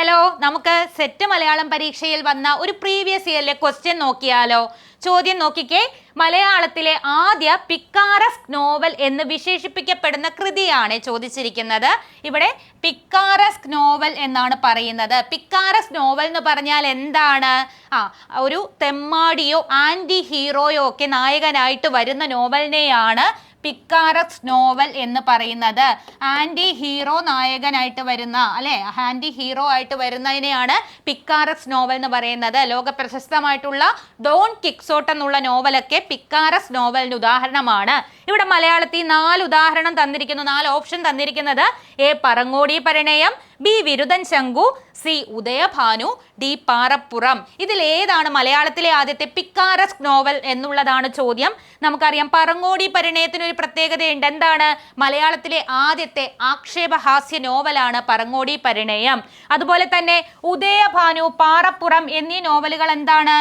Hello, നമുക്ക് set Malayalam പരീക്ഷയിൽ വന്ന ഒരു പ്രീവിയസ് ഇയറിലെ ക്വസ്റ്റ്യൻ നോക്കിയാലോ? ചോദ്യം നോക്കിക്കേ. മലയാളത്തിലെ ആദ്യ പിക്കാറസ്ക് നോവൽ എന്ന് വിശേഷിപ്പിക്കപ്പെടുന്ന കൃതിയാണ് ചോദിച്ചിരിക്കുന്നത്. ഇവിടെ പിക്കാറസ്ക് നോവൽ എന്നാണ് പറയുന്നത്. പിക്കാറസ്ക് നോവൽ എന്ന് പറഞ്ഞാൽ എന്താണ്? ഒരു തെമ്മാടിയോ ആന്റി ഹീറോയോ ഒക്കെ നായകനായിട്ട് വരുന്ന നോവലിനെയാണ് പിക്കാറസ്ക് നോവൽ എന്ന് പറയുന്നത്. ആന്റി ഹീറോ നായകനായിട്ട് വരുന്ന, അല്ലെ, ആന്റി ഹീറോ ആയിട്ട് വരുന്നതിനെയാണ് പിക്കാറസ്ക് നോവൽ എന്ന് പറയുന്നത്. ലോക പ്രശസ്തമായിട്ടുള്ള ഡോൺ കിക്സോട്ട് എന്നുള്ള നോവലൊക്കെ പിക്കാറസ്ക് നോവലിന് ഉദാഹരണമാണ്. ഇവിടെ മലയാളത്തിൽ 4 ഉദാഹരണം തന്നിരിക്കുന്നു, 4 ഓപ്ഷൻ തന്നിരിക്കുന്നത്. A Parangodi Parinayam, b Virudhan Shanku, c Udayabhanu, d Parappuram. ഇതിൽ ഏതാണ് മലയാളത്തിലെ ആദ്യത്തെ പിക്കാറസ്ക് നോവൽ എന്നുള്ളതാണ് ചോദ്യം. നമുക്കറിയാം പറങ്ങോടി പരിണയത്തിന് ഒരു പ്രത്യേകതയുണ്ട്. എന്താണ്? മലയാളത്തിലെ ആദ്യത്തെ ആക്ഷേപഹാസ്യ നോവലാണ് പറങ്ങോടി പരിണയം. അതുപോലെ തന്നെ ഉദയഭാനു, പാറപ്പുറം എന്നീ നോവലുകൾ എന്താണ്?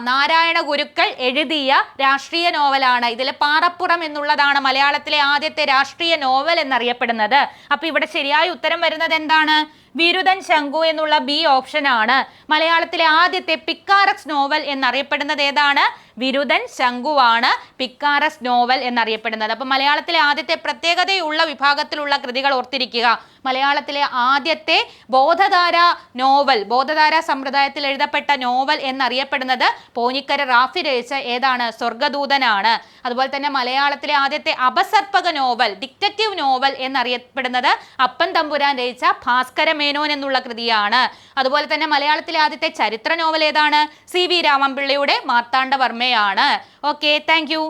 നാരായണ ഗുരുക്കൾ എഴുതിയ രാഷ്ട്രീയ നോവലാണ്. ഇതിൽ പാറപ്പുറം എന്നുള്ളതാണ് മലയാളത്തിലെ ആദ്യത്തെ രാഷ്ട്രീയ നോവൽ എന്നറിയപ്പെടുന്നത്. അപ്പൊ ഇവിടെ ശരിയായ ഉത്തരം വരുന്നത് എന്താണ്? വിരുദൻ ശങ്കു എന്നുള്ള ബി ഓപ്ഷൻ ആണ്. മലയാളത്തിലെ ആദ്യത്തെ പിക്കാറസ്ക് നോവൽ എന്നറിയപ്പെടുന്നത് ഏതാണ്? വിരുദൻ ശങ്കുവാണ് പിക്കാറസ്ക് നോവൽ എന്നറിയപ്പെടുന്നത്. അപ്പൊ മലയാളത്തിലെ ആദ്യത്തെ പ്രത്യേകതയുള്ള വിഭാഗത്തിലുള്ള കൃതികൾ ഓർത്തിരിക്കുക. മലയാളത്തിലെ ആദ്യത്തെ ബോധധാര നോവൽ, ബോധധാര സമ്പ്രദായത്തിൽ എഴുതപ്പെട്ട നോവൽ എന്നറിയപ്പെടുന്നത് പോഞ്ഞിക്കര റാഫി രചിച്ച ഏതാണ്? സ്വർഗദൂതനാണ്. അതുപോലെ തന്നെ മലയാളത്തിലെ ആദ്യത്തെ അപസർപ്പക നോവൽ, ഡിക്റ്ററ്റീവ് നോവൽ എന്നറിയപ്പെടുന്നത് അപ്പൻ തമ്പുരാൻ രചിച്ച ഭാസ്കര മേനോൻ എന്നുള്ള കൃതിയാണ്. അതുപോലെ തന്നെ മലയാളത്തിലെ ആദ്യത്തെ ചരിത്ര നോവൽ ഏതാണ്? സി വി രാമൻപിള്ളയുടെ മാർത്താണ്ഡവർമ്മയാണ്. Okay, thank U.